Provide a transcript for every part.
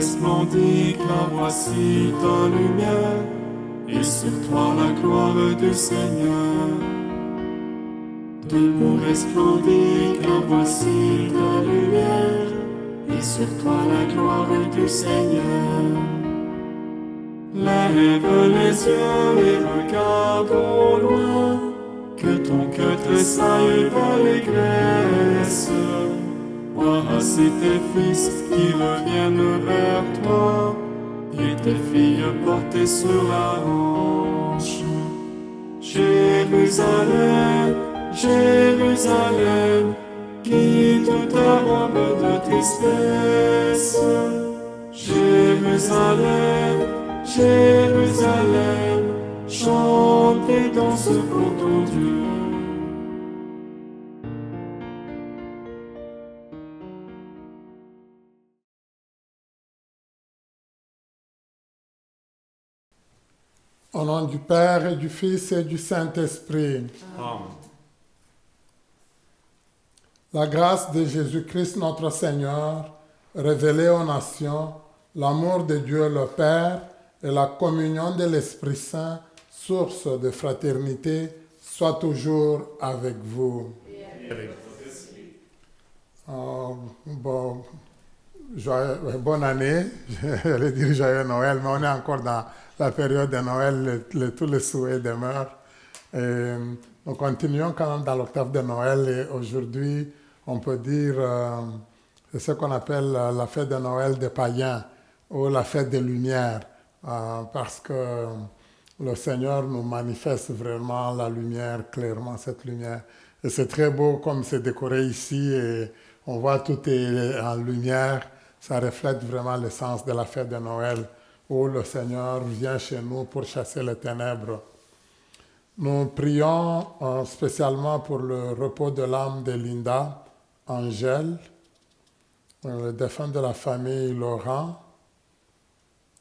resplendit, car voici ta lumière, et sur toi la gloire du Seigneur. Debout resplendit, car voici ta lumière, et sur toi la gloire du Seigneur. Lève les yeux et regarde au loin, que ton cœur tressaille d'allégresse. Voici tes fils qui reviennent vers toi, et tes filles portées sur la hanche. Jérusalem, Jérusalem, quitte ta robe de tristesse. Jérusalem, Jérusalem, chante et danse pour ton Dieu. Au nom du Père et du Fils et du Saint-Esprit. Amen. La grâce de Jésus-Christ notre Seigneur, révélée aux nations, l'amour de Dieu le Père et la communion de l'Esprit Saint, source de fraternité, soit toujours avec vous. Bonne année, j'allais dire joyeux Noël, mais on est encore dans la période de Noël, tous les souhaits demeurent. Et nous continuons quand même dans l'octave de Noël et aujourd'hui, on peut dire, c'est ce qu'on appelle la fête de Noël des païens ou la fête des Lumières, parce que le Seigneur nous manifeste vraiment la lumière, clairement cette lumière. Et c'est très beau comme c'est décoré ici et on voit tout est en lumière. Ça reflète vraiment l'essence de la fête de Noël où le Seigneur vient chez nous pour chasser les ténèbres. Nous prions spécialement pour le repos de l'âme de Linda, Angèle, le défunt de la famille Laurent,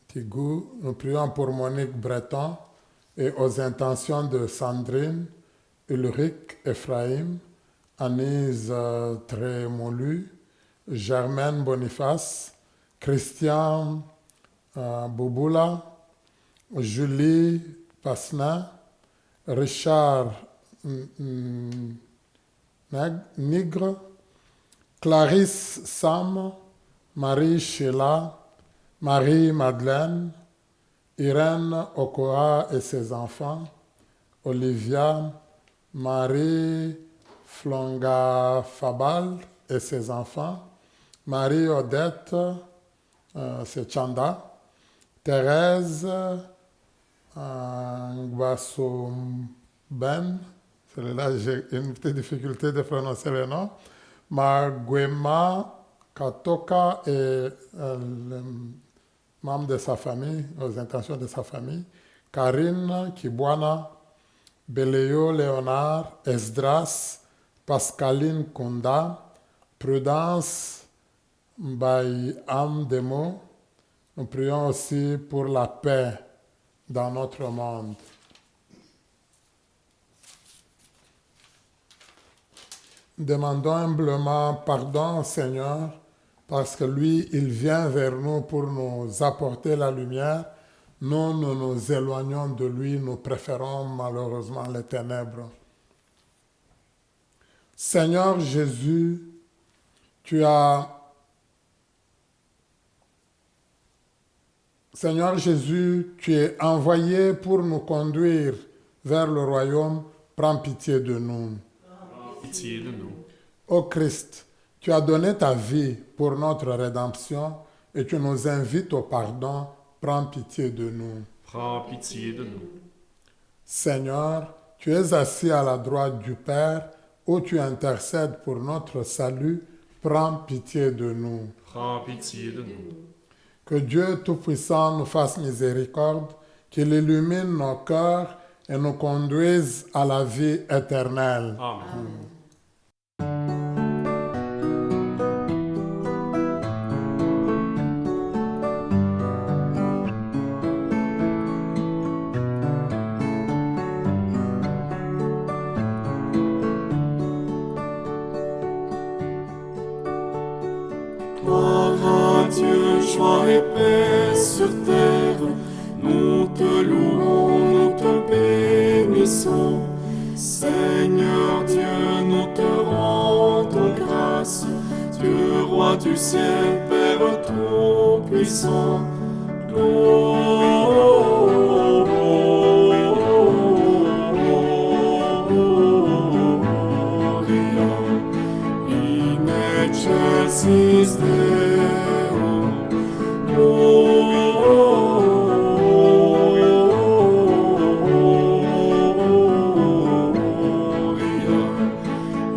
Tigou. Nous prions pour Monique Breton et aux intentions de Sandrine, Ulrich Ephraim, Anise Trémolu, Germaine Boniface, Christian Bouboula, Julie Pasna, Richard Nigre, Clarisse Sam, Marie Sheila, Marie-Madeleine, Irène Okoa et ses enfants, Olivia, Marie Flonga Fabal et ses enfants, Marie-Odette, c'est Chanda, Thérèse Ngwasso Ben, celle-là j'ai une petite difficulté de prononcer le nom, Marguema Katoka et les membres de sa famille, aux intentions de sa famille, Karine Kibwana, Beleo Léonard, Esdras, Pascaline Kunda, Prudence Mbaye Amdemo. Nous prions aussi pour la paix dans notre monde. Demandons humblement pardon au Seigneur parce que lui, il vient vers nous pour nous apporter la lumière. Nous nous éloignons de lui, nous préférons malheureusement les ténèbres. Seigneur Jésus, tu es envoyé pour nous conduire vers le royaume. Prends pitié de nous. Pitié de nous. Ô Christ, tu as donné ta vie pour notre rédemption et tu nous invites au pardon. Prends pitié de nous. Prends pitié de nous. Seigneur, tu es assis à la droite du Père, où tu intercèdes pour notre salut. Prends pitié de nous. Prends pitié de nous. Que Dieu Tout-Puissant nous fasse miséricorde, qu'il illumine nos cœurs et nous conduise à la vie éternelle. Amen. joie et paix sur terre. Nous te louons, nous te bénissons. Seigneur Dieu, nous te rendons grâce. Dieu, roi du ciel, Père tout-puissant. Gloria in excelsis Deo. Gloria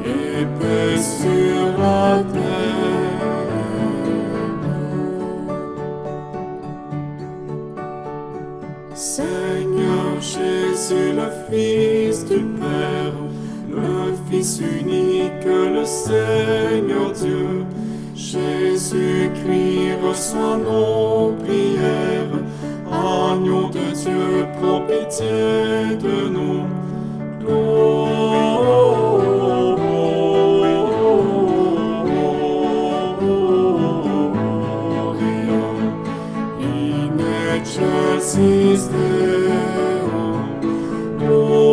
et paix sur la terre. Seigneur Jésus, le Fils du Père, le Fils unique, le Seigneur Dieu, Jésus-Christ, reçois nos prières. Agneau de Dieu, prends pitié de nous. Gloria in excelsis Deo. Gloria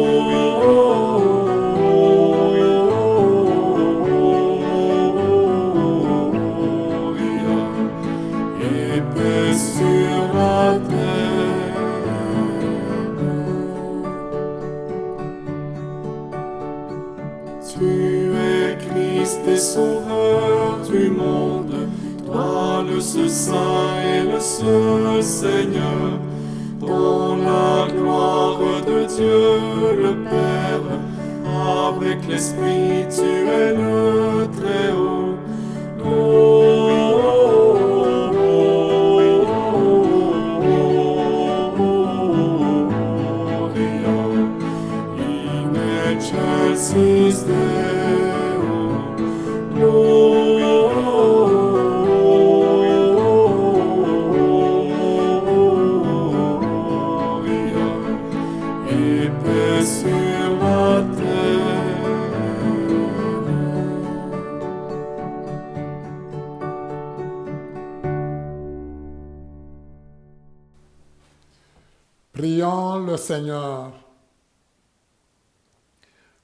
et paix sur la terre. Tu es Christ et Sauveur du monde, toi le seul Saint et le seul Seigneur, dans la gloire de Dieu le Père, avec l'Esprit tu es le Très-Haut. Gloria in excelsis Deo. Gloria et paix sur la terre. Prions le Seigneur.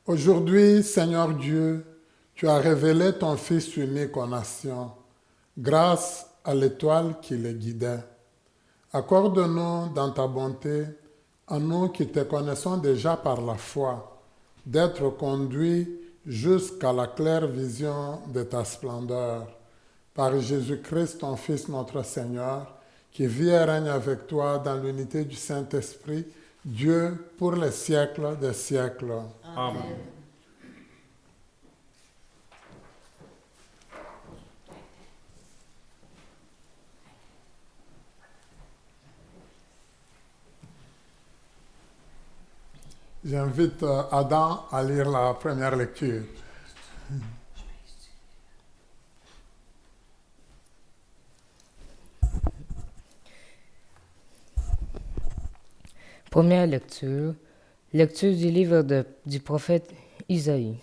Aujourd'hui, Seigneur Dieu, tu as révélé ton Fils unique aux nations, grâce à l'étoile qui le guidait. Accorde-nous dans ta bonté, à nous qui te connaissons déjà par la foi, d'être conduits jusqu'à la claire vision de ta splendeur. Par Jésus-Christ, ton Fils, notre Seigneur, qui vit et règne avec toi dans l'unité du Saint-Esprit, Dieu pour les siècles des siècles. Amen. J'invite Adam à lire la première lecture. Première lecture. Lecture du livre du prophète Isaïe.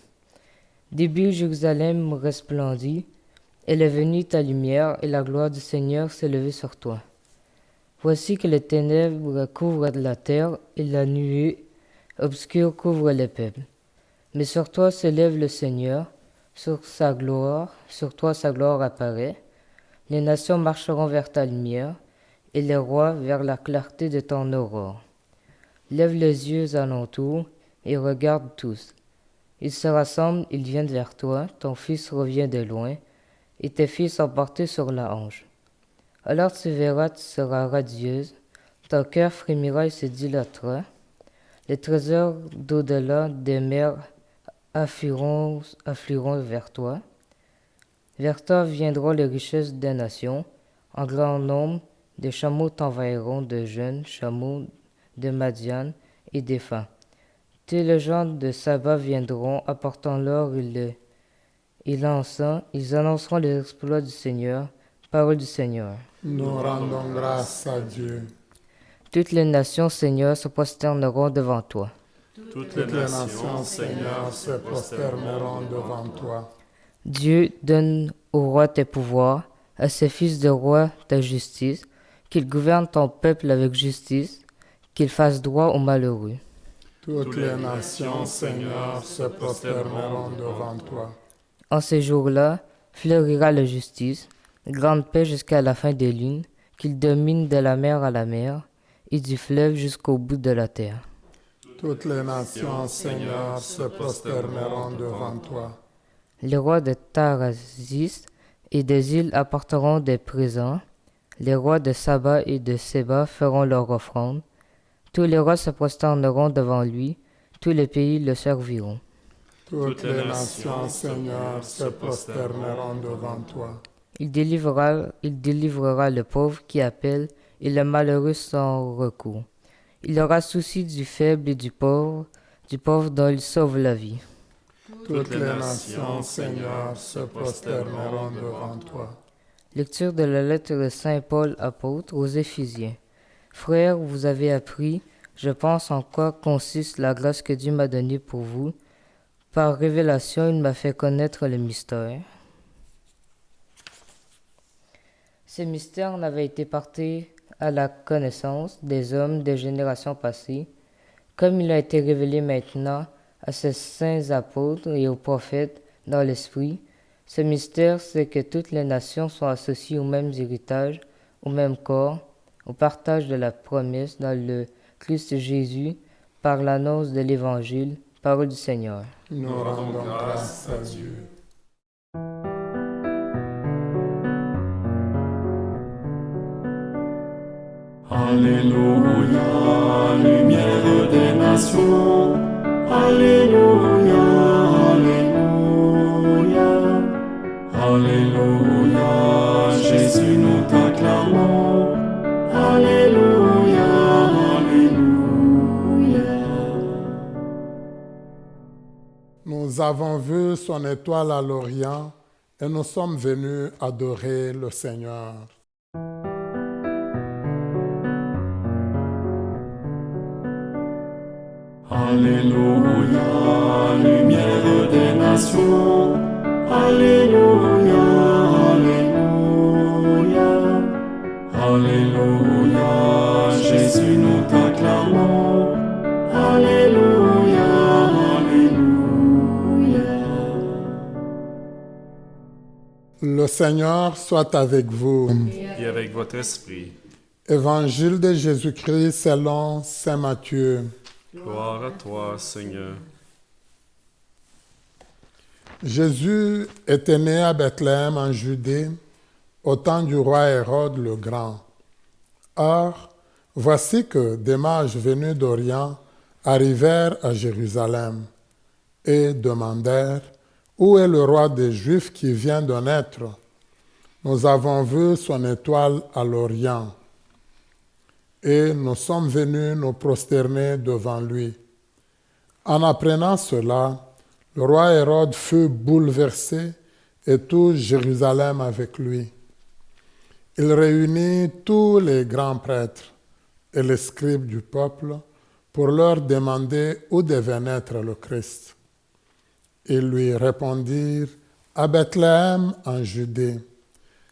Début Jérusalem resplendit, elle est venue ta lumière, et la gloire du Seigneur s'est levée sur toi. Voici que les ténèbres couvrent la terre, et la nuée obscure couvre les peuples. Mais sur toi s'élève le Seigneur, sur toi sa gloire apparaît. Les nations marcheront vers ta lumière, et les rois vers la clarté de ton aurore. Lève les yeux alentour et regarde tous. Ils se rassemblent, ils viennent vers toi, ton fils revient de loin, et tes filles sont portées sur la hanche. Alors tu verras, tu seras radieuse, ton cœur frémira et se dilatera. Les trésors d'au-delà des mers afflueront vers toi. Vers toi viendront les richesses des nations, en grand nombre, des chameaux t'envahiront, de jeunes chameaux de Madian et d'Épha. Tous les gens de Saba viendront, apportant l'or et l'encens, ils annonceront les exploits du Seigneur, parole du Seigneur. Nous rendons grâce à Dieu. Toutes les nations, Seigneur, se prosterneront devant toi. Toutes Toutes les nations, Seigneur, se prosterneront devant toi. Dieu, donne au roi tes pouvoirs, à ses fils de roi ta justice, qu'ils gouvernent ton peuple avec justice, qu'ils fassent droit aux malheureux. Toutes les nations, Seigneur, se prosterneront devant toi. En ces jours-là, fleurira la justice, grande paix jusqu'à la fin des lunes, qu'il domine de la mer à la mer, et du fleuve jusqu'au bout de la terre. Toutes les nations, Seigneur, se prosterneront devant toi. Les rois de Tarasis et des îles apporteront des présents. Les rois de Saba et de Séba feront leur offrande. Tous les rois se prosterneront devant lui. Tous les pays le serviront. Toutes les nations, Seigneur, se prosterneront devant toi. Il délivrera le pauvre qui appelle et le malheureux sans recours. Il aura souci du faible et du pauvre dont il sauve la vie. Toutes les nations, Seigneur, se prosterneront devant toi. Lecture de la lettre de Saint Paul apôtre aux Éphésiens. Frères, vous avez appris, je pense, en quoi consiste la grâce que Dieu m'a donnée pour vous. Par révélation, il m'a fait connaître le mystère. Ce mystère n'avait été porté à la connaissance des hommes des générations passées, comme il a été révélé maintenant à ces saints apôtres et aux prophètes dans l'Esprit. Ce mystère, c'est que toutes les nations sont associées aux mêmes héritages, au même corps, au partage de la promesse dans le Christ Jésus, par l'annonce de l'Évangile, parole du Seigneur. Nous rendons grâce à Dieu. Alléluia, lumière des nations. Alléluia, Alléluia. Alléluia, Jésus, nous t'acclamons. Alléluia, Alléluia. Nous avons vu son étoile à l'Orient et nous sommes venus adorer le Seigneur. Alléluia, lumière des nations. Alléluia, Alléluia. Alléluia, Jésus, nous t'acclamons. Alléluia, Alléluia. Le Seigneur soit avec vous. Et avec votre esprit. Évangile de Jésus-Christ selon Saint Matthieu. Gloire à toi, Seigneur. Jésus était né à Bethléem en Judée au temps du roi Hérode le Grand. Or, voici que des mages venus d'Orient arrivèrent à Jérusalem et demandèrent « Où est le roi des Juifs qui vient de naître? Nous avons vu son étoile à l'Orient. » Et nous sommes venus nous prosterner devant lui. En apprenant cela, le roi Hérode fut bouleversé et tout Jérusalem avec lui. Il réunit tous les grands prêtres et les scribes du peuple pour leur demander où devait naître le Christ. Ils lui répondirent « À Bethléem en Judée,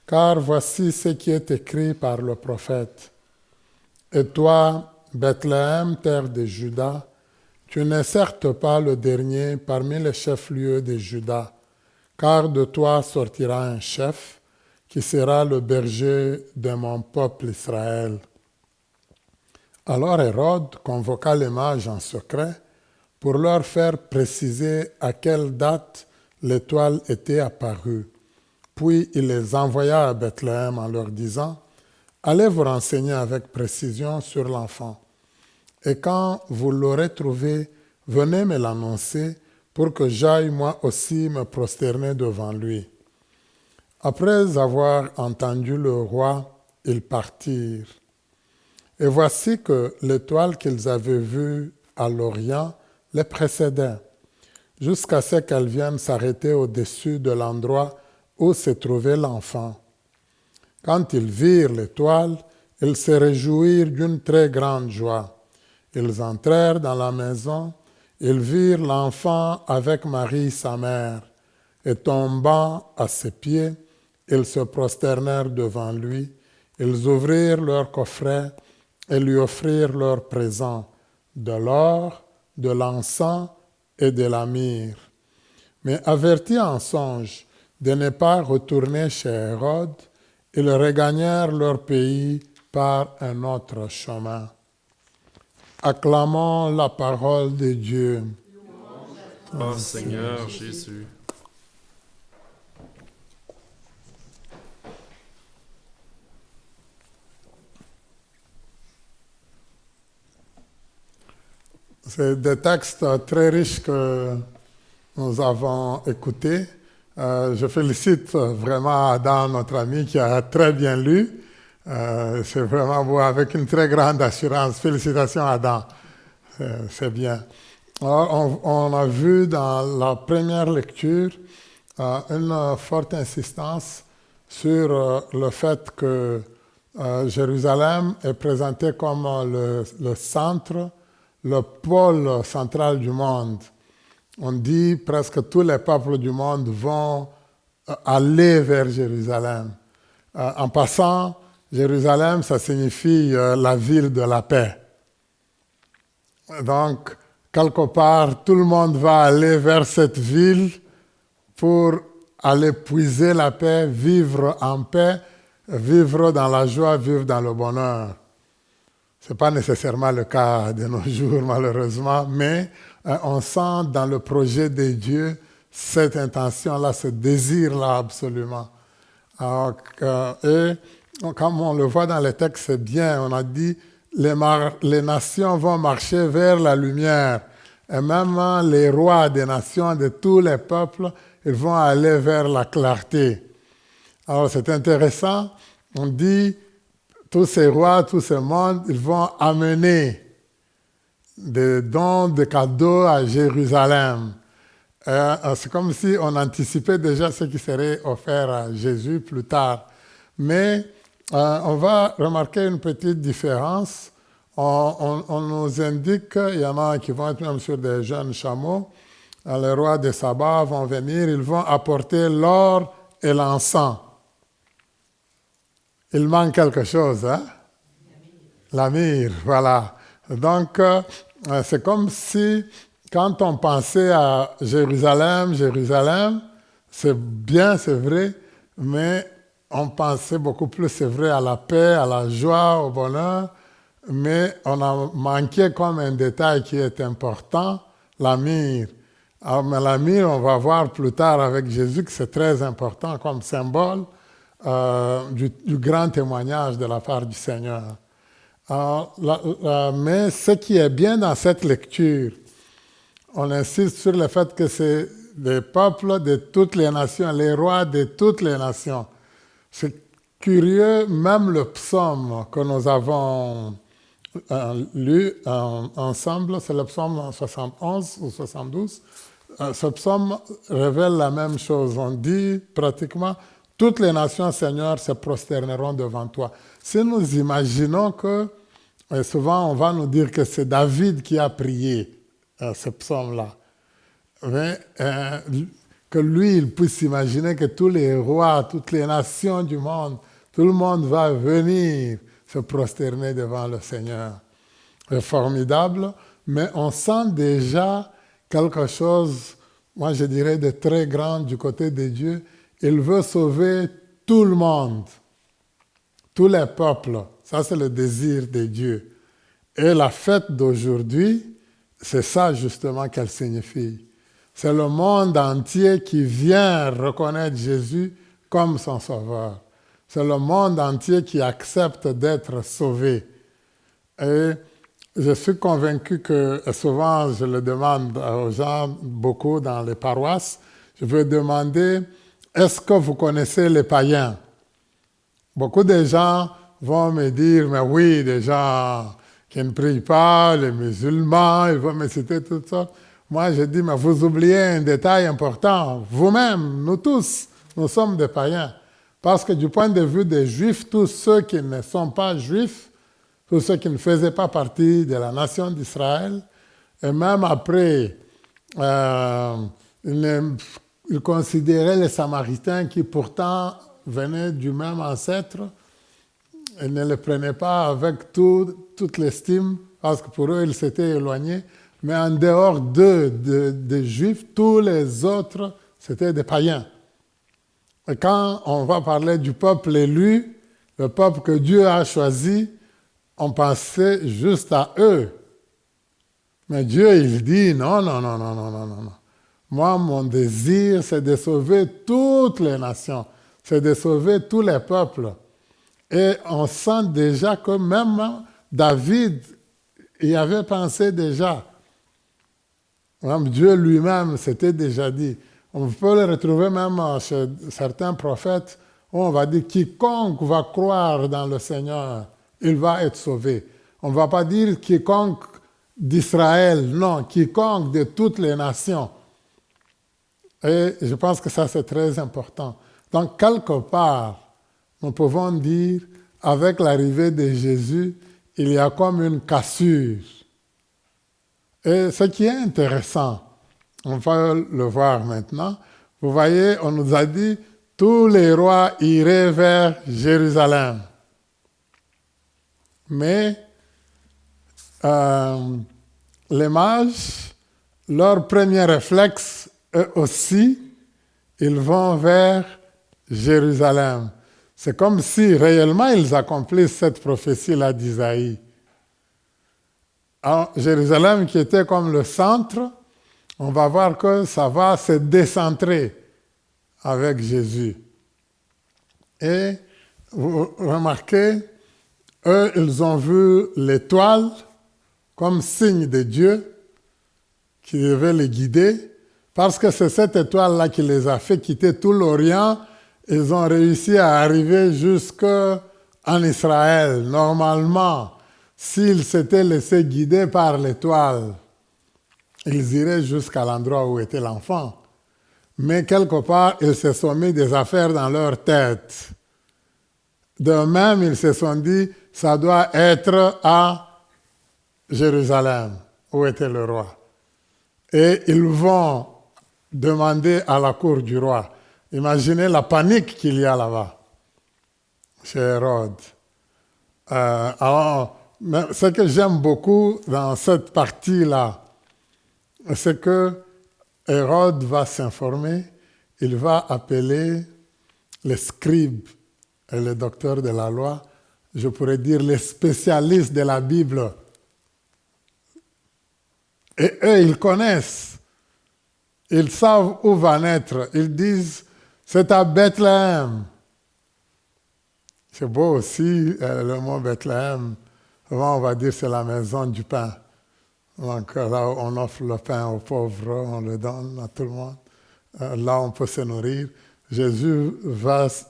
car voici ce qui est écrit par le prophète. Et toi, Bethléem, terre de Juda, tu n'es certes pas le dernier parmi les chefs-lieux de Juda, car de toi sortira un chef qui sera le berger de mon peuple Israël. » Alors Hérode convoqua les mages en secret pour leur faire préciser à quelle date l'étoile était apparue. Puis il les envoya à Bethléem en leur disant « Allez vous renseigner avec précision sur l'enfant. Et quand vous l'aurez trouvé, venez me l'annoncer pour que j'aille moi aussi me prosterner devant lui. » Après avoir entendu le roi, ils partirent. Et voici que l'étoile qu'ils avaient vue à l'Orient les précédait, jusqu'à ce qu'elle vienne s'arrêter au-dessus de l'endroit où se trouvait l'enfant. Quand ils virent l'étoile, ils se réjouirent d'une très grande joie. Ils entrèrent dans la maison, ils virent l'enfant avec Marie sa mère, et tombant à ses pieds, Ils se prosternèrent devant lui. Ils ouvrirent leurs coffrets et lui offrirent leurs présents, de l'or, de l'encens et de la myrrhe. Mais avertis en songe de ne pas retourner chez Hérode, ils regagnèrent leur pays par un autre chemin. Acclamons la parole de Dieu. Ô Seigneur Jésus, C'est des textes très riches que nous avons écoutés. Je félicite vraiment Adam, notre ami, qui a très bien lu. C'est vraiment beau, avec une très grande assurance. Félicitations Adam, c'est bien. Alors, on a vu dans la première lecture une forte insistance sur le fait que Jérusalem est présenté comme le centre, le pôle central du monde. On dit presque tous les peuples du monde vont aller vers Jérusalem. En passant, Jérusalem, ça signifie la ville de la paix. Donc, quelque part, tout le monde va aller vers cette ville pour aller puiser la paix, vivre en paix, vivre dans la joie, vivre dans le bonheur. Ce n'est pas nécessairement le cas de nos jours, malheureusement, mais on sent dans le projet de Dieu cette intention-là, ce désir-là absolument. Alors, et comme on le voit dans les textes, c'est bien, on a dit, les nations vont marcher vers la lumière. Et même les rois des nations, de tous les peuples, ils vont aller vers la clarté. Alors c'est intéressant, on dit, tous ces rois, tout ce monde, ils vont amener des dons, des cadeaux à Jérusalem. C'est comme si on anticipait déjà ce qui serait offert à Jésus plus tard. Mais on va remarquer une petite différence. On nous indique qu'il y en a qui vont être même sur des jeunes chameaux. Les rois de Saba vont venir, ils vont apporter l'or et l'encens. Il manque quelque chose, hein? La myrrhe, voilà. Donc, c'est comme si, quand on pensait à Jérusalem, c'est bien, c'est vrai, mais on pensait beaucoup plus, c'est vrai, à la paix, à la joie, au bonheur, mais on a manqué comme un détail qui est important, la myrrhe. Alors, mais la myrrhe, on va voir plus tard avec Jésus que c'est très important comme symbole du grand témoignage de la part du Seigneur. Mais ce qui est bien dans cette lecture, on insiste sur le fait que c'est des peuples de toutes les nations, les rois de toutes les nations. C'est curieux, même le psaume que nous avons lu ensemble, c'est le psaume 71 ou 72, ce psaume révèle la même chose. On dit pratiquement, toutes les nations, Seigneur, se prosterneront devant toi. Si nous imaginons que, et souvent on va nous dire que c'est David qui a prié ce psaume-là, mais que lui, il puisse imaginer que tous les rois, toutes les nations du monde, tout le monde va venir se prosterner devant le Seigneur. C'est formidable, mais on sent déjà quelque chose, moi je dirais, de très grand du côté de Dieu. Il veut sauver tout le monde, tous les peuples. Ça, c'est le désir de Dieu. Et la fête d'aujourd'hui, c'est ça justement qu'elle signifie. C'est le monde entier qui vient reconnaître Jésus comme son sauveur. C'est le monde entier qui accepte d'être sauvé. Et je suis convaincu que, souvent je le demande aux gens, beaucoup dans les paroisses, je veux demander, est-ce que vous connaissez les païens? Beaucoup de gens vont me dire, mais oui, des gens qui ne prient pas, les musulmans, ils vont me citer toutes sortes. Moi, je dis, mais vous oubliez un détail important. Vous-même, nous tous, nous sommes des païens. Parce que du point de vue des Juifs, tous ceux qui ne sont pas Juifs, tous ceux qui ne faisaient pas partie de la nation d'Israël, et même après, ils considéraient les Samaritains qui pourtant venaient du même ancêtre, ils ne les prenaient pas avec toute l'estime, parce que pour eux, ils s'étaient éloignés. Mais en dehors des Juifs, tous les autres, c'était des païens. Et quand on va parler du peuple élu, le peuple que Dieu a choisi, on pensait juste à eux. Mais Dieu, il dit, non. Moi, mon désir, c'est de sauver toutes les nations, c'est de sauver tous les peuples. Et on sent déjà que même David y avait pensé déjà. Même Dieu lui-même s'était déjà dit. On peut le retrouver même chez certains prophètes où on va dire quiconque va croire dans le Seigneur, il va être sauvé. On ne va pas dire quiconque d'Israël, non, quiconque de toutes les nations. Et je pense que ça, c'est très important. Donc, quelque part, nous pouvons dire, avec l'arrivée de Jésus, il y a comme une cassure. Et ce qui est intéressant, on va le voir maintenant, vous voyez, on nous a dit, tous les rois iraient vers Jérusalem. Mais les mages, leur premier réflexe, eux aussi, ils vont vers Jérusalem. C'est comme si réellement ils accomplissent cette prophétie-là d'Isaïe. En Jérusalem, qui était comme le centre, on va voir que ça va se décentrer avec Jésus. Et vous remarquez, eux, ils ont vu l'étoile comme signe de Dieu qui devait les guider, parce que c'est cette étoile-là qui les a fait quitter tout l'Orient. Ils ont réussi à arriver jusqu'en Israël. Normalement, s'ils s'étaient laissés guider par l'étoile, ils iraient jusqu'à l'endroit où était l'enfant. Mais quelque part, ils se sont mis des affaires dans leur tête. De même, ils se sont dit, ça doit être à Jérusalem, où était le roi. Et ils vont demander à la cour du roi. Imaginez la panique qu'il y a là-bas, chez Hérode. Alors, ce que j'aime beaucoup dans cette partie-là, c'est que Hérode va s'informer, il va appeler les scribes et les docteurs de la loi, je pourrais dire les spécialistes de la Bible. Et eux, ils connaissent, ils savent où va naître. Ils disent, c'est à Bethléem. C'est beau aussi, le mot Bethléem. Souvent, on va dire c'est la maison du pain. Donc là, on offre le pain aux pauvres, on le donne à tout le monde. Là, on peut se nourrir. Jésus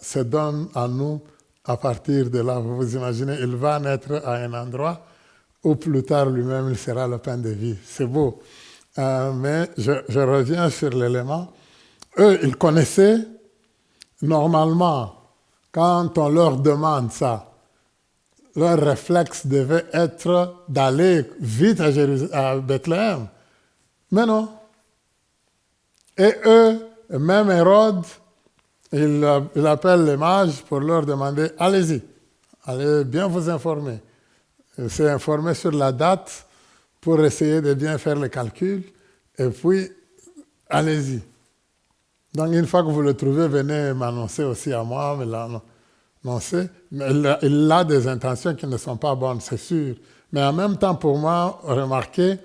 se donne à nous à partir de là. Vous vous imaginez, il va naître à un endroit où plus tard lui-même, il sera le pain de vie. C'est beau. Mais je reviens sur l'élément. Eux, ils connaissaient normalement, quand on leur demande ça, leur réflexe devait être d'aller vite à Bethléem. Mais non. Et eux, même Hérode, il appelle les mages pour leur demander, allez-y, allez bien vous informer. Il s'est informé sur la date pour essayer de bien faire les calculs, et puis, allez-y. Donc, une fois que vous le trouvez, venez m'annoncer aussi à moi, mais l'annoncer. Mais il a des intentions qui ne sont pas bonnes, c'est sûr. Mais en même temps, pour moi, remarquez,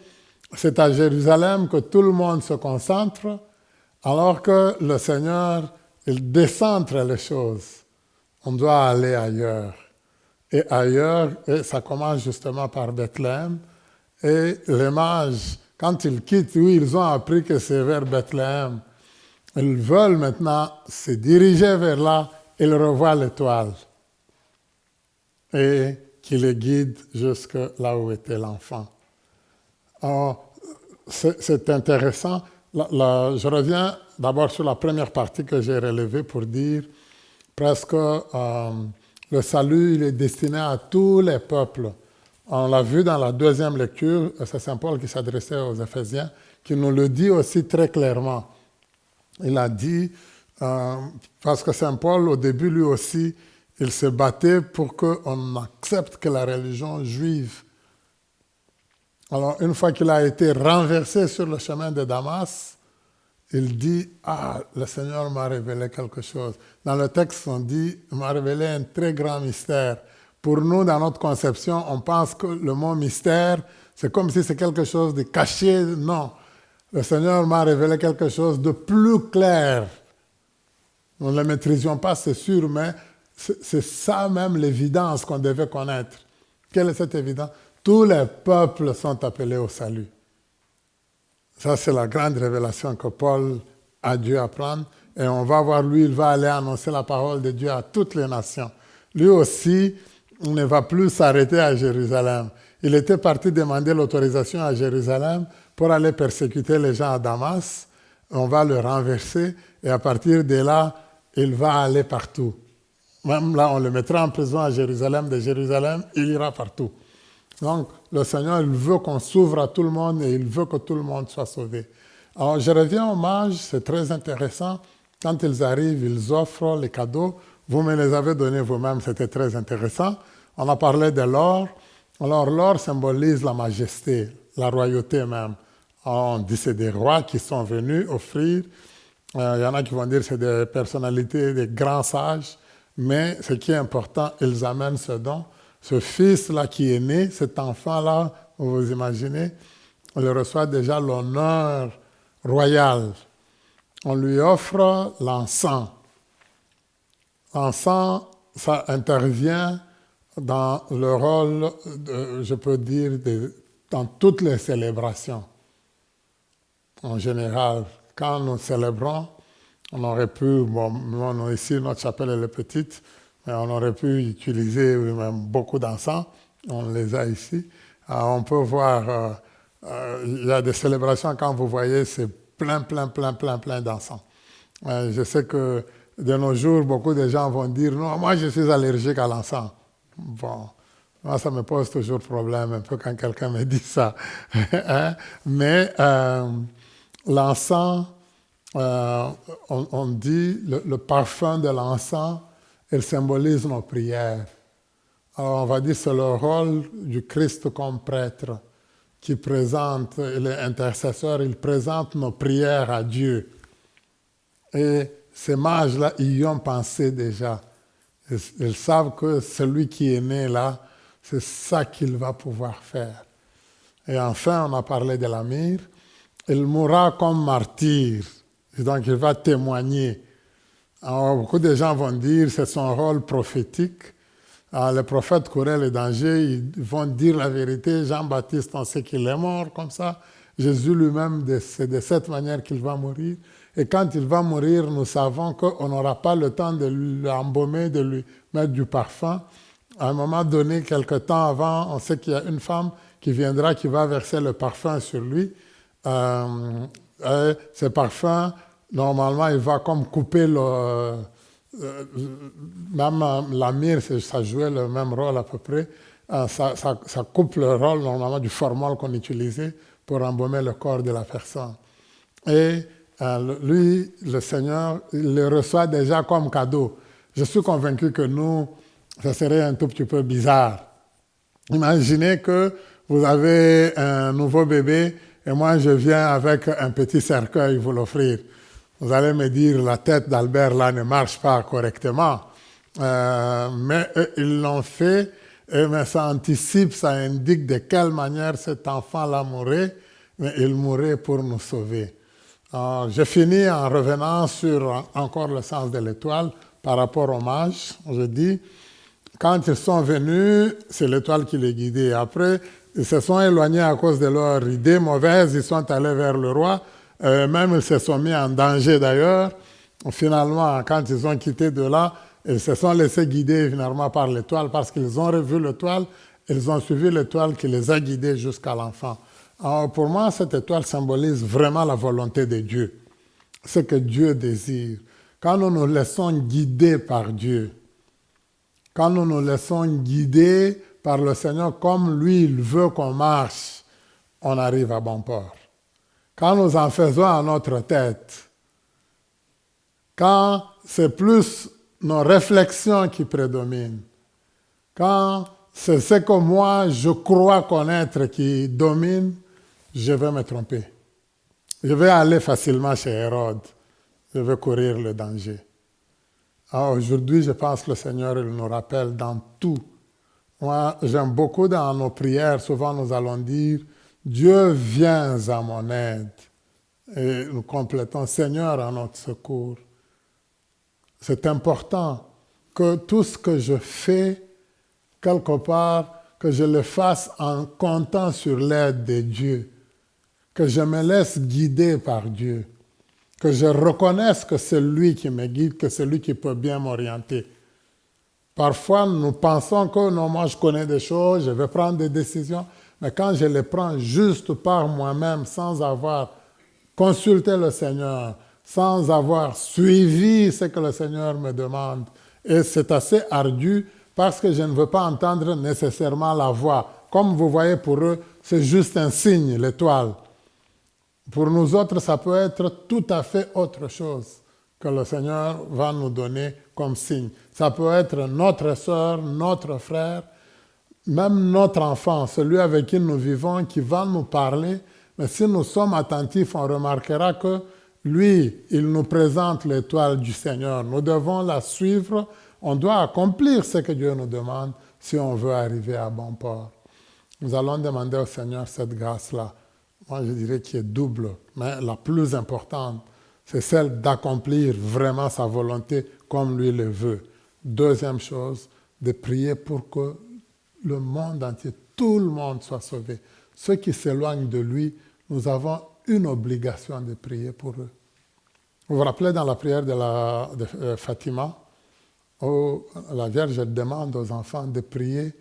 c'est à Jérusalem que tout le monde se concentre, alors que le Seigneur, il décentre les choses. On doit aller ailleurs. Et ailleurs, et ça commence justement par Bethléem. Et les mages, quand ils quittent, oui, ils ont appris que c'est vers Bethléem. Ils veulent maintenant se diriger vers là, ils revoient l'étoile. Et qui les guide jusque là où était l'enfant. Alors, c'est intéressant. Je reviens d'abord sur la première partie que j'ai relevée pour dire presque le salut, il est destiné à tous les peuples. On l'a vu dans la deuxième lecture, c'est Saint Paul qui s'adressait aux Éphésiens, qui nous le dit aussi très clairement. Il a dit, parce que Saint Paul, au début, lui aussi, il se battait pour qu'on accepte que la religion juive. Alors, une fois qu'il a été renversé sur le chemin de Damas, il dit, le Seigneur m'a révélé quelque chose. Dans le texte, on dit, il m'a révélé un très grand mystère. Pour nous, dans notre conception, on pense que le mot mystère, c'est comme si c'est quelque chose de caché. Non, le Seigneur m'a révélé quelque chose de plus clair. Nous ne le maîtrisions pas, c'est sûr, mais c'est ça même l'évidence qu'on devait connaître. Quelle est cette évidence? Tous les peuples sont appelés au salut. Ça, c'est la grande révélation que Paul a dû apprendre. Et on va voir, lui, il va aller annoncer la parole de Dieu à toutes les nations. Lui aussi, il ne va plus s'arrêter à Jérusalem. Il était parti demander l'autorisation à Jérusalem pour aller persécuter les gens à Damas. On va le renverser et à partir de là, il va aller partout. Même là, on le mettra en prison à Jérusalem. De Jérusalem, il ira partout. Donc, le Seigneur, il veut qu'on s'ouvre à tout le monde et il veut que tout le monde soit sauvé. Alors, je reviens aux mages, c'est très intéressant. Quand ils arrivent, ils offrent les cadeaux. Vous me les avez donnés vous-même, c'était très intéressant. On a parlé de l'or. Alors, l'or symbolise la majesté, la royauté même. Alors, on dit que c'est des rois qui sont venus offrir. Il y en a qui vont dire que c'est des personnalités, des grands sages. Mais ce qui est important, ils amènent ce don. Ce fils-là qui est né, cet enfant-là, vous imaginez, il reçoit déjà l'honneur royal. On lui offre l'encens. L'encens, ça intervient dans le rôle, je peux dire, dans toutes les célébrations. En général, quand nous célébrons, on aurait pu, ici notre chapelle elle est petite, mais on aurait pu utiliser même beaucoup d'encens, on les a ici. On peut voir, il y a des célébrations, quand vous voyez, c'est plein d'encens. Je sais que de nos jours, beaucoup de gens vont dire, non, moi je suis allergique à l'encens. Bon, moi ça me pose toujours problème un peu quand quelqu'un me dit ça. Mais l'encens, on dit, le parfum de l'encens, il symbolise nos prières. Alors on va dire que c'est le rôle du Christ comme prêtre qui présente, il est intercesseur, il présente nos prières à Dieu. Et ces mages-là, ils y ont pensé déjà. Ils savent que celui qui est né là, c'est ça qu'il va pouvoir faire. Et enfin, on a parlé de la myrrhe. Il mourra comme martyr. Et donc, il va témoigner. Alors, beaucoup de gens vont dire que c'est son rôle prophétique. Alors, les prophètes couraient les dangers, ils vont dire la vérité. Jean-Baptiste, on sait qu'il est mort comme ça. Jésus lui-même, c'est de cette manière qu'il va mourir. Et quand il va mourir, nous savons qu'on n'aura pas le temps de l'embaumer, de lui mettre du parfum. À un moment donné, quelque temps avant, on sait qu'il y a une femme qui viendra, qui va verser le parfum sur lui. Ce parfum, normalement, il va comme couper même la myrrhe, ça jouait le même rôle à peu près. Ça coupe le rôle normalement du formol qu'on utilisait pour embaumer le corps de la personne. Et lui, le Seigneur, il le reçoit déjà comme cadeau. Je suis convaincu que nous, ça serait un tout petit peu bizarre. Imaginez que vous avez un nouveau bébé et moi je viens avec un petit cercueil vous l'offrir. Vous allez me dire la tête d'Albert là ne marche pas correctement. Mais eux, ils l'ont fait, mais ça anticipe, ça indique de quelle manière cet enfant-là mourrait, mais il mourrait pour nous sauver. Je finis en revenant sur encore le sens de l'étoile par rapport aux mages. Je dis, quand ils sont venus, c'est l'étoile qui les guidait. Après, ils se sont éloignés à cause de leur idée mauvaise, ils sont allés vers le roi. Même ils se sont mis en danger d'ailleurs. Finalement, quand ils ont quitté de là, ils se sont laissés guider finalement par l'étoile parce qu'ils ont revu l'étoile, ils ont suivi l'étoile qui les a guidés jusqu'à l'enfant. Alors pour moi, cette étoile symbolise vraiment la volonté de Dieu, ce que Dieu désire. Quand nous nous laissons guider par Dieu, quand nous nous laissons guider par le Seigneur comme lui, il veut qu'on marche, on arrive à bon port. Quand nous en faisons à notre tête, quand c'est plus nos réflexions qui prédominent, quand c'est ce que moi je crois connaître qui domine, je vais me tromper. Je vais aller facilement chez Hérode. Je vais courir le danger. Alors aujourd'hui, je pense que le Seigneur il nous rappelle dans tout. Moi, j'aime beaucoup dans nos prières, souvent nous allons dire « Dieu, viens à mon aide ». Et nous complétons « Seigneur, à notre secours ». C'est important que tout ce que je fais, quelque part, que je le fasse en comptant sur l'aide de Dieu, que je me laisse guider par Dieu, que je reconnaisse que c'est lui qui me guide, que c'est lui qui peut bien m'orienter. Parfois, nous pensons que non, moi je connais des choses, je vais prendre des décisions, mais quand je les prends juste par moi-même, sans avoir consulté le Seigneur, sans avoir suivi ce que le Seigneur me demande, et c'est assez ardu parce que je ne veux pas entendre nécessairement la voix. Comme vous voyez, pour eux, c'est juste un signe, l'étoile. Pour nous autres, ça peut être tout à fait autre chose que le Seigneur va nous donner comme signe. Ça peut être notre sœur, notre frère, même notre enfant, celui avec qui nous vivons, qui va nous parler. Mais si nous sommes attentifs, on remarquera que lui, il nous présente l'étoile du Seigneur. Nous devons la suivre. On doit accomplir ce que Dieu nous demande si on veut arriver à bon port. Nous allons demander au Seigneur cette grâce-là. Moi, je dirais qui est double, mais la plus importante, c'est celle d'accomplir vraiment sa volonté comme lui le veut. Deuxième chose, de prier pour que le monde entier, tout le monde soit sauvé. Ceux qui s'éloignent de lui, nous avons une obligation de prier pour eux. Vous vous rappelez dans la prière de Fatima, où la Vierge demande aux enfants de prier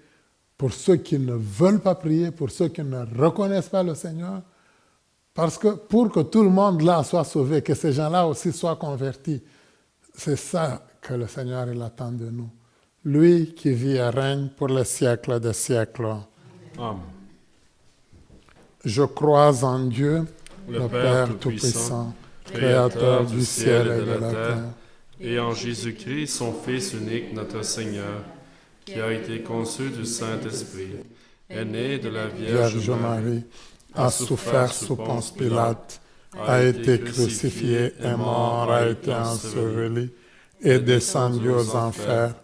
pour ceux qui ne veulent pas prier, pour ceux qui ne reconnaissent pas le Seigneur, parce que pour que tout le monde là soit sauvé, que ces gens-là aussi soient convertis, c'est ça que le Seigneur il attend de nous. Lui qui vit et règne pour les siècles des siècles. Amen. Je crois en Dieu, Le Père Tout-Puissant, Créateur du ciel et de la terre, et en Jésus-Christ, son Fils unique, notre Seigneur, qui a été conçu du Saint-Esprit, est né de la Vierge Marie, a souffert sous Ponce Pilate, a été crucifié, est mort, a été enseveli, est descendu aux enfers.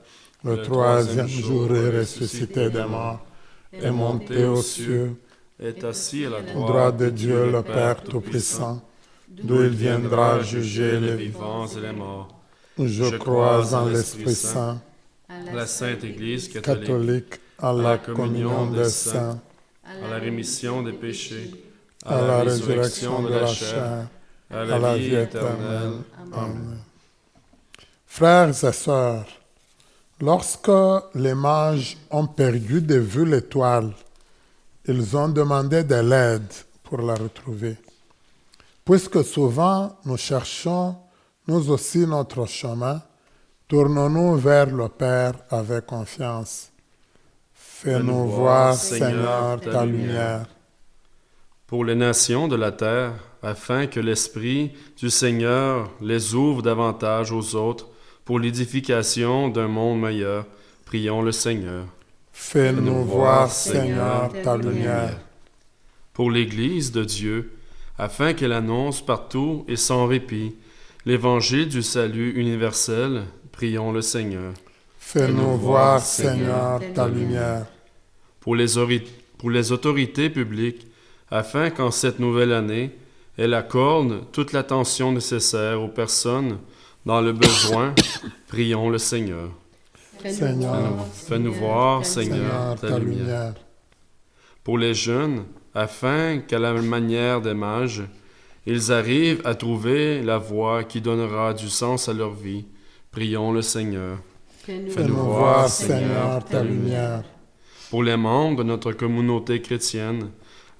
Le troisième jour est ressuscité des morts, est monté aux cieux, est assis à la droite de Dieu le Père Tout-Puissant, d'où il viendra juger les vivants et les morts. Je crois en l'Esprit Saint, La Sainte Église catholique, à la communion des saints, à la rémission des péchés, à la résurrection de la chair, à la vie éternelle. Amen. Frères et sœurs, lorsque les mages ont perdu de vue l'étoile, ils ont demandé de l'aide pour la retrouver. Puisque souvent nous cherchons, nous aussi, notre chemin, tournons-nous vers le Père avec confiance. Fais-nous voir, Seigneur, ta lumière. Pour les nations de la terre, afin que l'Esprit du Seigneur les ouvre davantage aux autres pour l'édification d'un monde meilleur, prions le Seigneur. Fais-nous voir, Seigneur, ta lumière. Pour l'Église de Dieu, afin qu'elle annonce partout et sans répit l'Évangile du salut universel, prions le Seigneur. Fais-nous voir, Seigneur, ta lumière. Pour les autorités publiques, afin qu'en cette nouvelle année, elle accorde toute l'attention nécessaire aux personnes dans le besoin, prions le Seigneur. Seigneur, Fais-nous voir, Seigneur, ta lumière. Pour les jeunes, afin qu'à la manière des mages, ils arrivent à trouver la voie qui donnera du sens à leur vie, prions le Seigneur. Fais-nous voir, Seigneur, ta lumière. Pour les membres de notre communauté chrétienne,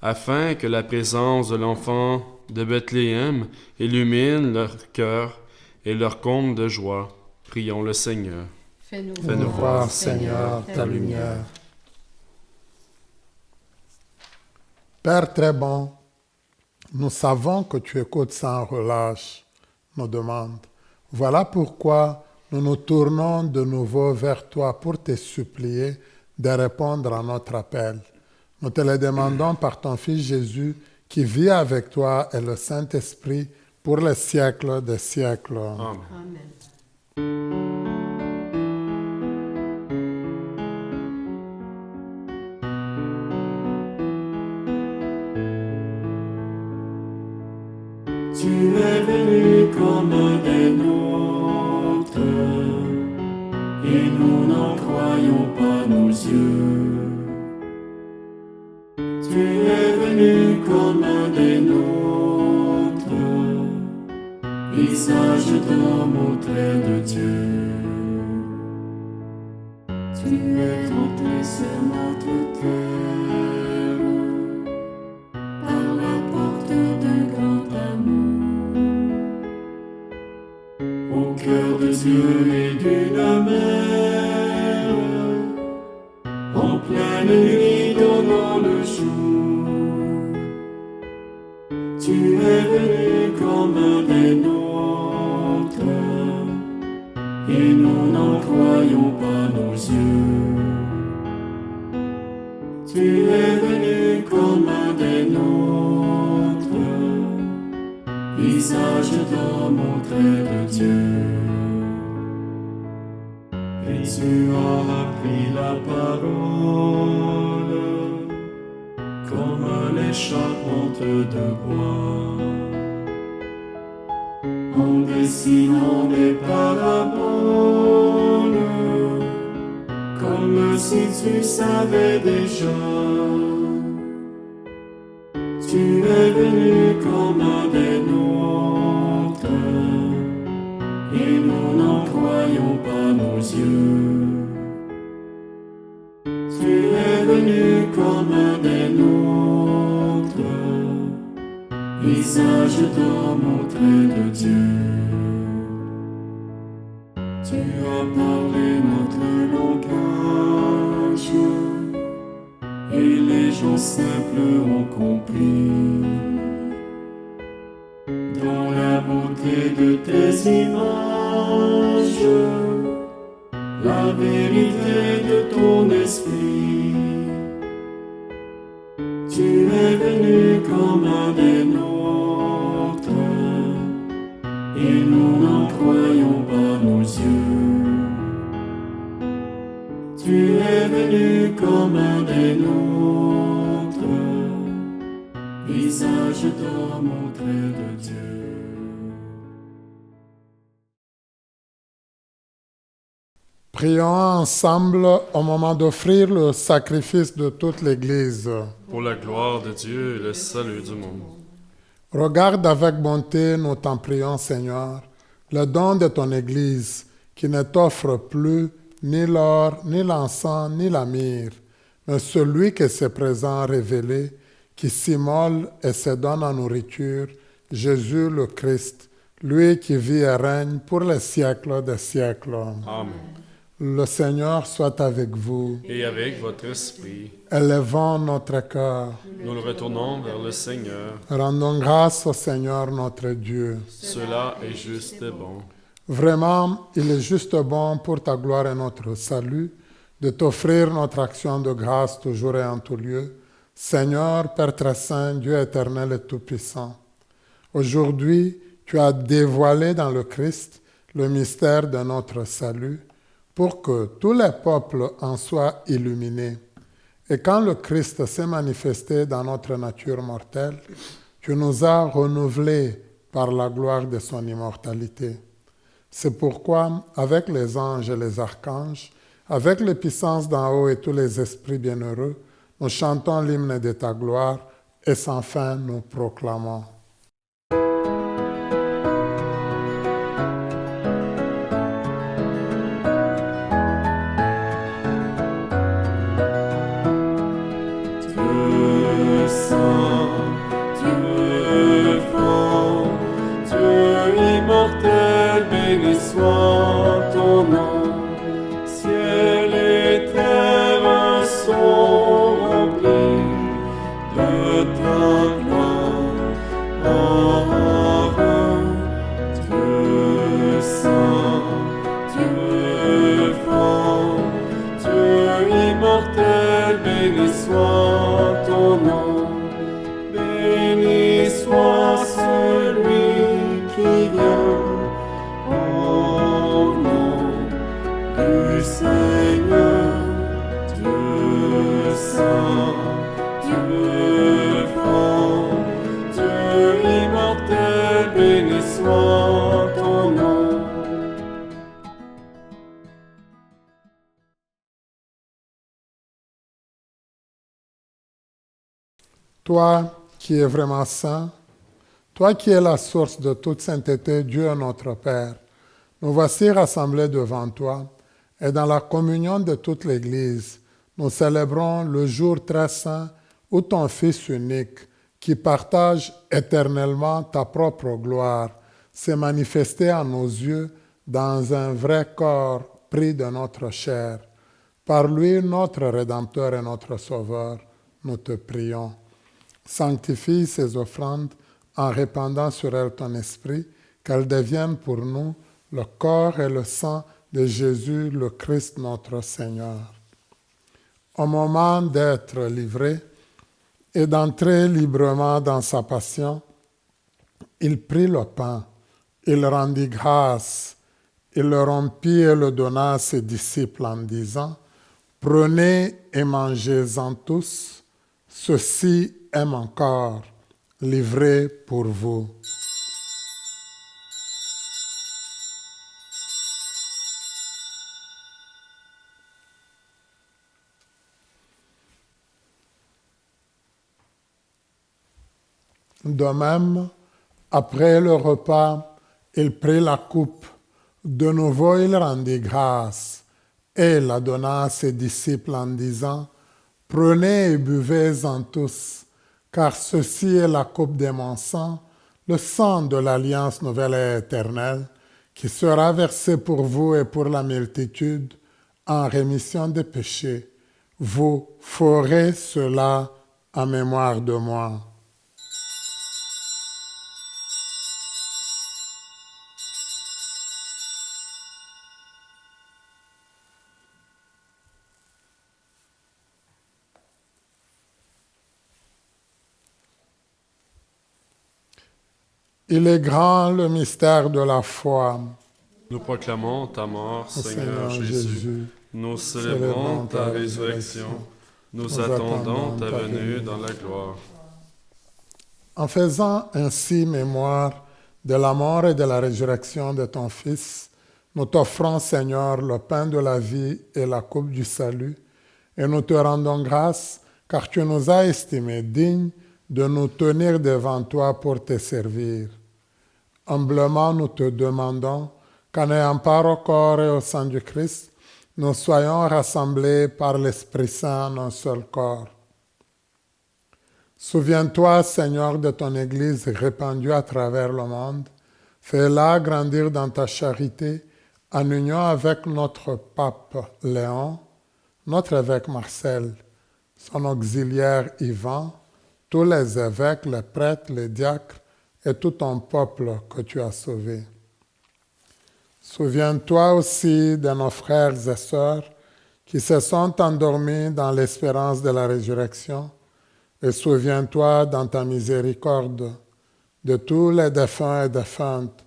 afin que la présence de l'enfant de Bethléem illumine leur cœur et leur comble de joie, prions le Seigneur. Fais-nous voir, Seigneur, ta lumière. Père très bon, nous savons que tu écoutes sans relâche nos demandes. Voilà pourquoi nous nous tournons de nouveau vers toi pour te supplier de répondre à notre appel. Nous te le demandons par ton Fils Jésus, qui vit avec toi et le Saint-Esprit pour les siècles des siècles. Amen. Tu es venu comme un des nôtres, et nous n'en croyons pas nos yeux. Tu es venu comme un des nôtres, visage d'homme au trait de Dieu. Tu es entré sur notre terre par la porte d'un grand amour, au cœur de Dieu et d'une mère, en pleine nuit donnant le jour. Tu es venu comme un des nôtres, et nous n'en croyons pas nos yeux. Tu es venu comme un des nôtres, visage d'homme au trait de Dieu. Et tu as appris la parole comme les charpentes de bois, en dessinant des paraboles, comme si tu savais déjà. Tu es venu comme un des nôtres, et nous n'en croyons pas nos yeux. Tu es venu comme un des nôtres, visage d'homme au trait de Dieu. Tu as parlé notre langage, et les gens simples ont compris. Dans la beauté de tes images, la vérité de ton esprit. Tu es venu comme un des nôtres, et nous n'en croyons pas nos yeux. Tu es venu comme un des nôtres, visage d'homme au trait de Dieu. Prions ensemble au moment d'offrir le sacrifice de toute l'Église. Pour la gloire de Dieu et le salut du monde. Regarde avec bonté, nous t'en prions, Seigneur, le don de ton Église, qui ne t'offre plus ni l'or, ni l'encens, ni la myrrhe, mais celui qui s'est présent révélé, qui s'immole et se donne en nourriture, Jésus le Christ, lui qui vit et règne pour les siècles des siècles. Amen. Le Seigneur soit avec vous. Et avec votre esprit, Élevons notre cœur. nous le retournons vers le Seigneur. Rendons grâce au Seigneur notre Dieu. Cela est juste et bon. Vraiment, il est juste bon pour ta gloire et notre salut de t'offrir notre action de grâce toujours et en tout lieu. Seigneur, Père très saint, Dieu éternel et tout-puissant. Aujourd'hui, tu as dévoilé dans le Christ le mystère de notre salut pour que tous les peuples en soient illuminés. Et quand le Christ s'est manifesté dans notre nature mortelle, tu nous as renouvelés par la gloire de son immortalité. C'est pourquoi, avec les anges et les archanges, avec les puissances d'en haut et tous les esprits bienheureux, nous chantons l'hymne de ta gloire et sans fin nous proclamons. Dieu saint, Dieu fort, Dieu immortel, béni soit ton nom. Ciel et terre sont remplis de ta gloire. Dieu saint. toi qui es vraiment saint, toi qui es la source de toute sainteté, Dieu notre Père, nous voici rassemblés devant toi et dans la communion de toute l'Église, nous célébrons le jour très saint où ton Fils unique, qui partage éternellement ta propre gloire, s'est manifesté à nos yeux dans un vrai corps pris de notre chair. Par lui, notre Rédempteur et notre Sauveur, nous te prions. Sanctifie ces offrandes en répandant sur elles ton esprit, qu'elles deviennent pour nous le corps et le sang de Jésus, le Christ notre Seigneur. Au moment d'être livré et d'entrer librement dans sa passion, il prit le pain, il rendit grâce, il le rompit et le donna à ses disciples en disant, « Prenez et mangez-en tous, ceci est mon corps, livré pour vous. » De même, après le repas, il prit la coupe. De nouveau, il rendit grâce et la donna à ses disciples en disant, « Prenez et buvez-en tous, car ceci est la coupe de mon sang, le sang de l'alliance nouvelle et éternelle, qui sera versé pour vous et pour la multitude en rémission des péchés. Vous ferez cela en mémoire de moi. » Il est grand le mystère de la foi. Nous proclamons ta mort, Seigneur Jésus. Nous célébrons ta résurrection. Nous attendons ta venue dans la gloire. En faisant ainsi mémoire de la mort et de la résurrection de ton Fils, nous t'offrons, Seigneur, le pain de la vie et la coupe du salut, et nous te rendons grâce, car tu nous as estimés dignes de nous tenir devant toi pour te servir. Humblement, nous te demandons qu'en ayant part au corps et au sang du Christ, nous soyons rassemblés par l'Esprit Saint en un seul corps. Souviens-toi, Seigneur, de ton Église répandue à travers le monde. Fais-la grandir dans ta charité en union avec notre pape Léon, notre évêque Marcel, son auxiliaire Ivan, tous les évêques, les prêtres, les diacres et tout ton peuple que tu as sauvé. Souviens-toi aussi de nos frères et sœurs qui se sont endormis dans l'espérance de la résurrection, et souviens-toi dans ta miséricorde de tous les défunts et défuntes,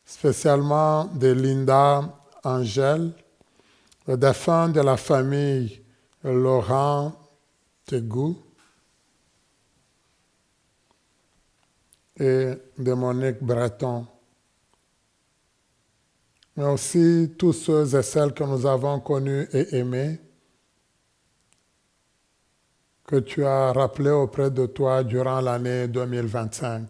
spécialement de Linda Angèle, le défunt de la famille Laurent Tegou et de Monique Breton, mais aussi tous ceux et celles que nous avons connus et aimés, que tu as rappelés auprès de toi durant l'année 2025.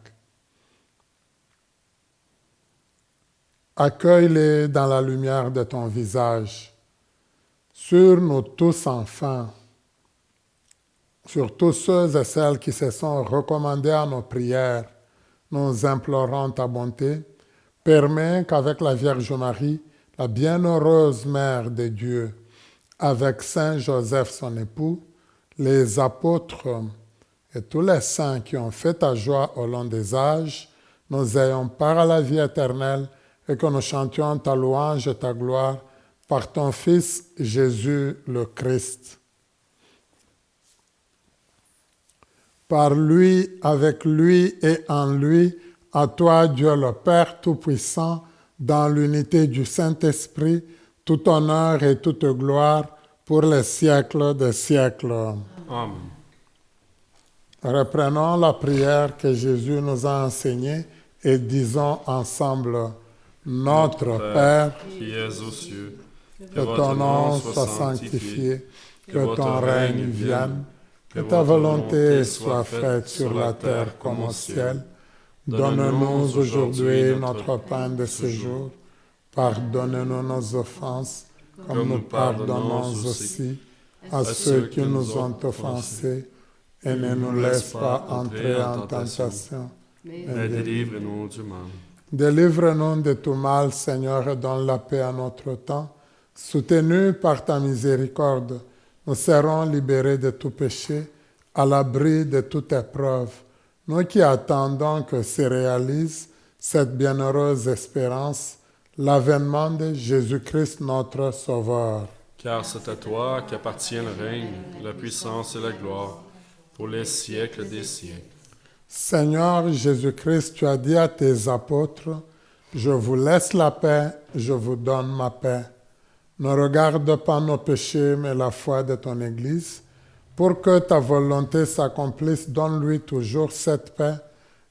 Accueille-les dans la lumière de ton visage, sur nous tous enfin, sur tous ceux et celles qui se sont recommandés à nos prières. Nous implorons ta bonté. Permets qu'avec la Vierge Marie, la bienheureuse Mère de Dieu, avec Saint Joseph son époux, les apôtres et tous les saints qui ont fait ta joie au long des âges, nous ayons part à la vie éternelle et que nous chantions ta louange et ta gloire par ton Fils Jésus le Christ. Par lui, avec lui et en lui, à toi, Dieu le Père Tout-Puissant, dans l'unité du Saint-Esprit, tout honneur et toute gloire pour les siècles des siècles. Amen. Reprenons la prière que Jésus nous a enseignée et disons ensemble, Notre Père, qui es aux cieux, que ton nom soit sanctifié, que ton règne vienne, Que ta volonté soit faite sur la terre comme au ciel. Donne-nous aujourd'hui notre pain de ce jour. Pardonne-nous nos offenses, comme nous pardonnons aussi à ceux qui nous ont offensés. Et ne nous laisse pas entrer en tentation, mais délivre-nous du mal. Délivre-nous de tout mal, Seigneur, et donne la paix à notre temps. Soutenus par ta miséricorde, nous serons libérés de tout péché, à l'abri de toute épreuve. Nous qui attendons que se réalise cette bienheureuse espérance, l'avènement de Jésus-Christ notre Sauveur. Car c'est à toi qu'appartient le règne, la puissance et la gloire, pour les siècles des siècles. Seigneur Jésus-Christ, tu as dit à tes apôtres, « Je vous laisse la paix, je vous donne ma paix. » Ne regarde pas nos péchés, mais la foi de ton Église. Pour que ta volonté s'accomplisse, donne-lui toujours cette paix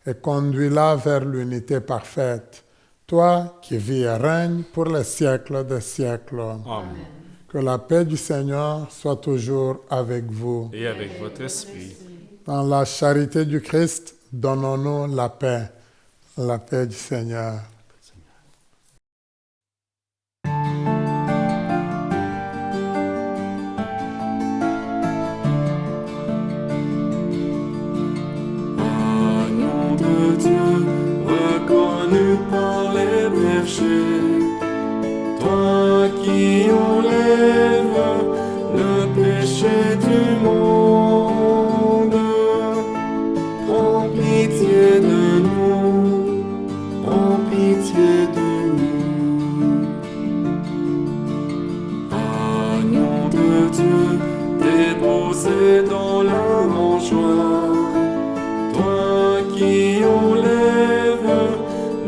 et conduis-la vers l'unité parfaite. Toi qui vis et règnes pour les siècles des siècles. Amen. Que la paix du Seigneur soit toujours avec vous. Et avec votre esprit. Dans la charité du Christ, donnons-nous la paix du Seigneur. Agneau de Dieu, reconnu par les bergers, toi qui enlèves le péché du monde, prends pitié de nous, prends pitié de nous. Agneau de Dieu, déposé dans la mangeoire, toi qui enlèves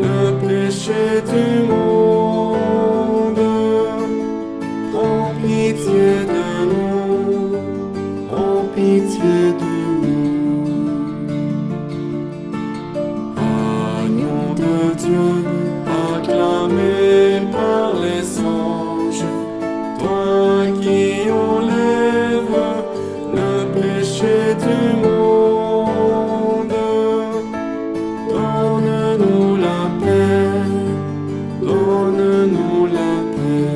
le péché du monde, prends pitié de nous, prends pitié de nous. Agneau de Dieu, acclamé par les anges, toi qui enlèves le péché du monde, donne-nous la paix, donne-nous la paix.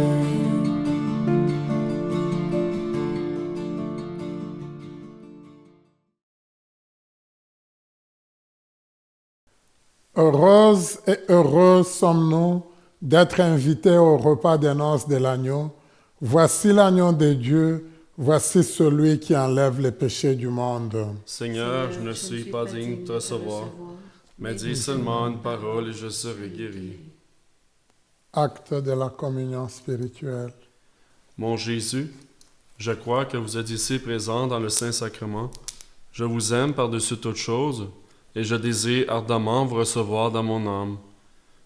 Heureuses et heureux sommes-nous d'être invités au repas des noces de l'agneau. Voici l'agneau de Dieu, voici celui qui enlève les péchés du monde. Seigneur, je ne suis pas digne de te recevoir, mais dis seulement une parole et je serai guéri. Acte de la communion spirituelle. Mon Jésus, je crois que vous êtes ici présent dans le Saint-Sacrement. Je vous aime par-dessus toute chose et je désire ardemment vous recevoir dans mon âme.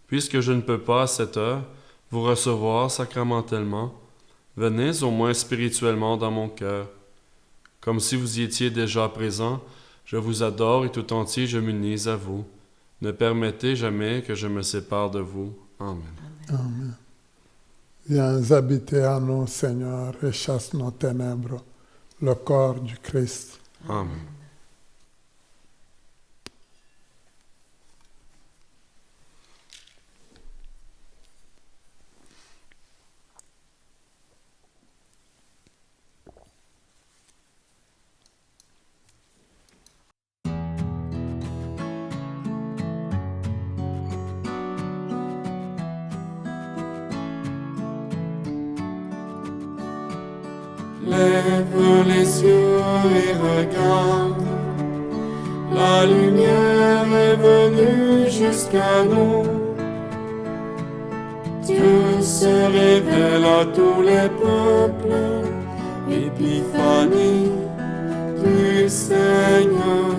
Puisque je ne peux pas à cette heure vous recevoir sacramentellement, venez au moins spirituellement dans mon cœur. Comme si vous y étiez déjà présent, je vous adore et tout entier je m'unis à vous. Ne permettez jamais que je me sépare de vous. Amen. Amen. Viens habiter à nous, Seigneur, et chasse nos ténèbres, le corps du Christ. Amen. Lève les yeux et regarde, la lumière est venue jusqu'à nous. Dieu se révèle à tous les peuples, épiphanie du Seigneur.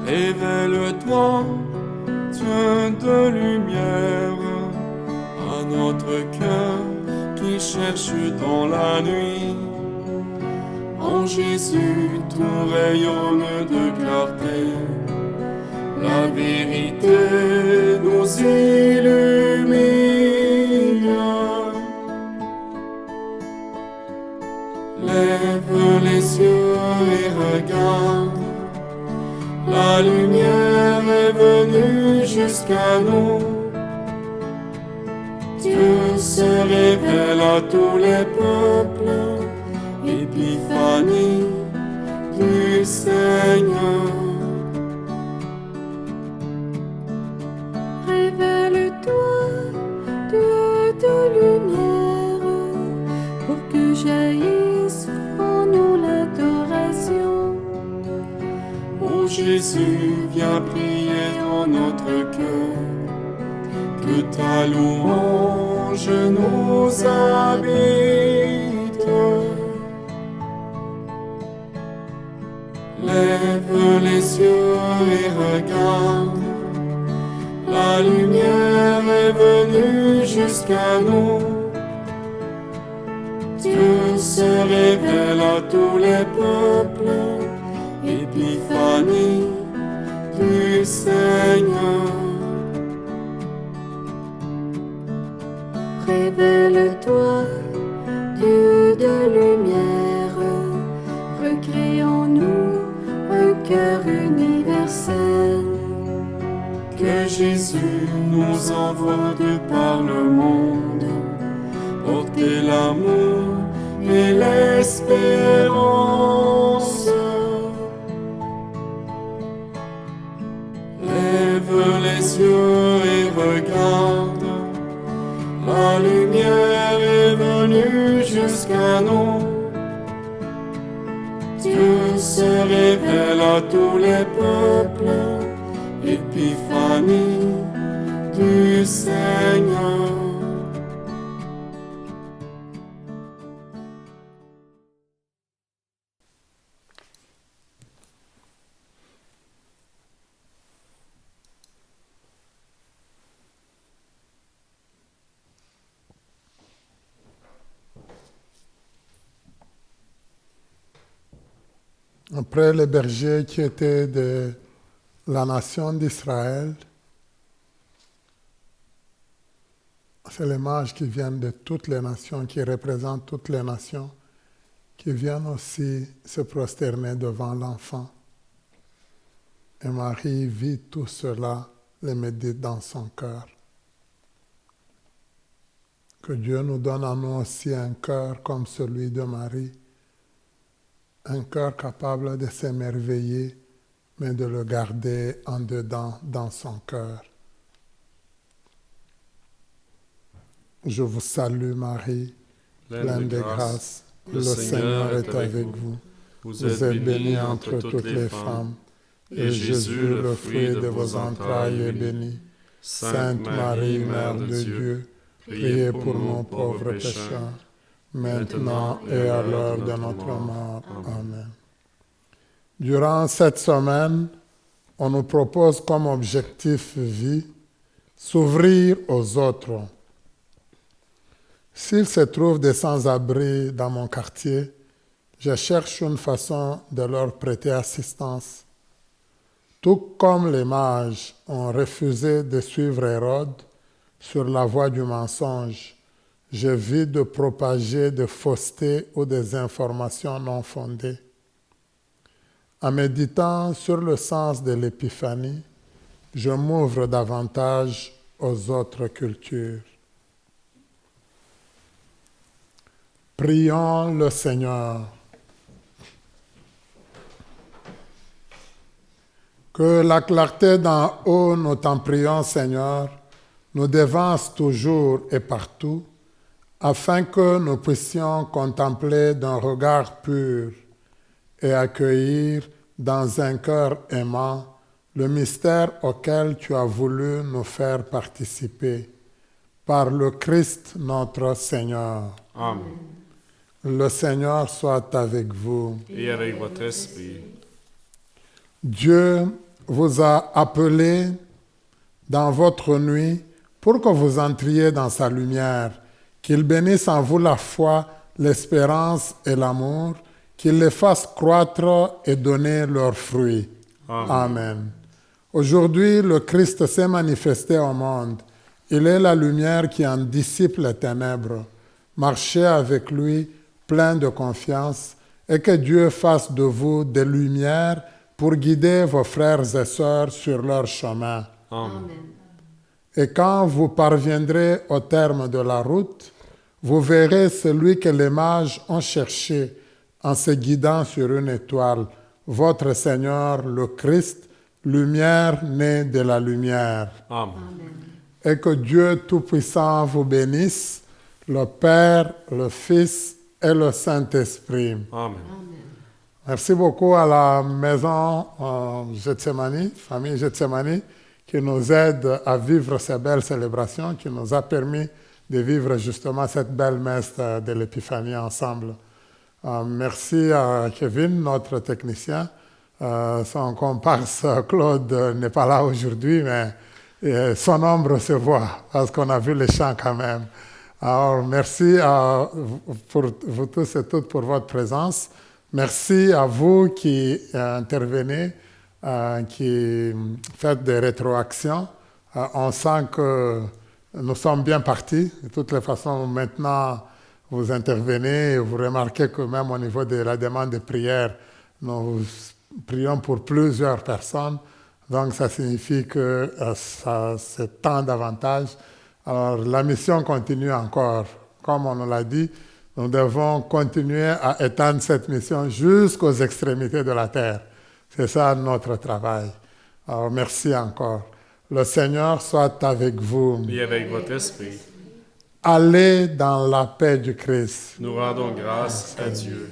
Révèle-toi, Dieu de lumière, à notre cœur qui cherche dans la nuit. En Jésus tout rayonne de clarté, la vérité nous illumine. les cieux et regarde, la lumière est venue jusqu'à nous. Dieu se révèle à tous les peuples, épiphanie du Seigneur. Révèle-toi, Dieu de lumière, pour que jaillisse en nous l'adoration. Ô Jésus, viens prier dans notre cœur, que ta louange nous habite. Lève les cieux et regarde, la lumière est venue jusqu'à nous. Dieu se révèle à tous les peuples, épiphanie du Seigneur. Révèle-toi, Dieu de lumière, recrée en nous un cœur universel. Que Jésus nous envoie de par le monde, porter l'amour et l'espérance. Lève les cieux et regarde, la lumière est venue jusqu'à nous. Dieu se révèle à tous les peuples, épiphanie du Seigneur. Après les bergers qui étaient de la nation d'Israël, c'est les mages qui viennent de toutes les nations, qui représentent toutes les nations, qui viennent aussi se prosterner devant l'enfant. Et Marie vit tout cela, les médite dans son cœur. Que Dieu nous donne à nous aussi un cœur comme celui de Marie, un cœur capable de s'émerveiller, mais de le garder en dedans dans son cœur. Je vous salue Marie, pleine de grâce, le Seigneur est avec vous. Vous êtes bénie entre toutes les femmes, et Jésus, le fruit de vos entrailles, est béni. Sainte Marie, Mère de Dieu, priez pour nous pauvres pécheurs, maintenant et à l'heure de notre mort. Amen. Durant cette semaine, on nous propose comme objectif vie s'ouvrir aux autres. S'il se trouve des sans-abri dans mon quartier, je cherche une façon de leur prêter assistance. Tout comme les mages ont refusé de suivre Hérode sur la voie du mensonge, j'évite de propager des faussetés ou des informations non fondées. En méditant sur le sens de l'épiphanie, je m'ouvre davantage aux autres cultures. Prions le Seigneur. Que la clarté d'en haut, nous t'en prions, Seigneur, nous dévance toujours et partout, afin que nous puissions contempler d'un regard pur et accueillir dans un cœur aimant le mystère auquel tu as voulu nous faire participer, par le Christ notre Seigneur. Amen. Le Seigneur soit avec vous. Et avec votre esprit. Dieu vous a appelé dans votre nuit pour que vous entriez dans sa lumière, qu'il bénisse en vous la foi, l'espérance et l'amour, qu'il les fasse croître et donner leurs fruits. Amen. Amen. Aujourd'hui, le Christ s'est manifesté au monde. Il est la lumière qui en dissipe les ténèbres. Marchez avec lui, plein de confiance, et que Dieu fasse de vous des lumières pour guider vos frères et sœurs sur leur chemin. Amen. Et quand vous parviendrez au terme de la route, vous verrez celui que les mages ont cherché en se guidant sur une étoile, votre Seigneur, le Christ, lumière née de la lumière. Amen. Et que Dieu Tout-Puissant vous bénisse, le Père, le Fils et le Saint-Esprit. Amen. Merci beaucoup à la maison Gethsemane, famille Gethsemane, qui nous aide à vivre ces belles célébrations, qui nous a permis de vivre justement cette belle messe de l'Épiphanie ensemble. Merci à Kevin, notre technicien. Son comparse Claude n'est pas là aujourd'hui, mais son ombre se voit parce qu'on a vu les chants quand même. Alors, merci pour vous tous et toutes pour votre présence. Merci à vous qui intervenez, qui faites des rétroactions. On sent que nous sommes bien partis. De toutes les façons, maintenant, vous intervenez et vous remarquez que même au niveau de la demande de prière, nous prions pour plusieurs personnes. Donc, ça signifie que ça se tend davantage. Alors, la mission continue encore. Comme on nous l'a dit, nous devons continuer à étendre cette mission jusqu'aux extrémités de la terre. C'est ça notre travail. Alors, merci encore. Le Seigneur soit avec vous. Et avec votre esprit. Allez dans la paix du Christ. Nous rendons grâce à Dieu.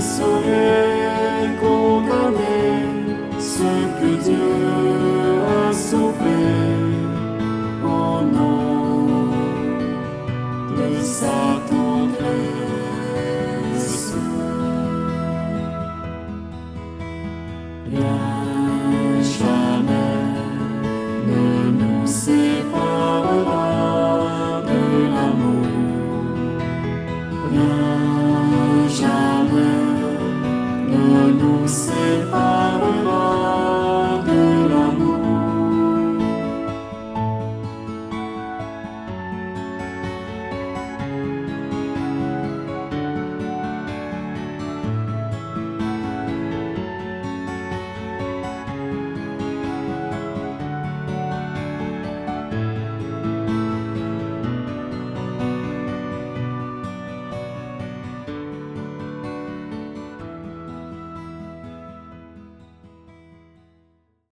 Saurait condamner ce que Dieu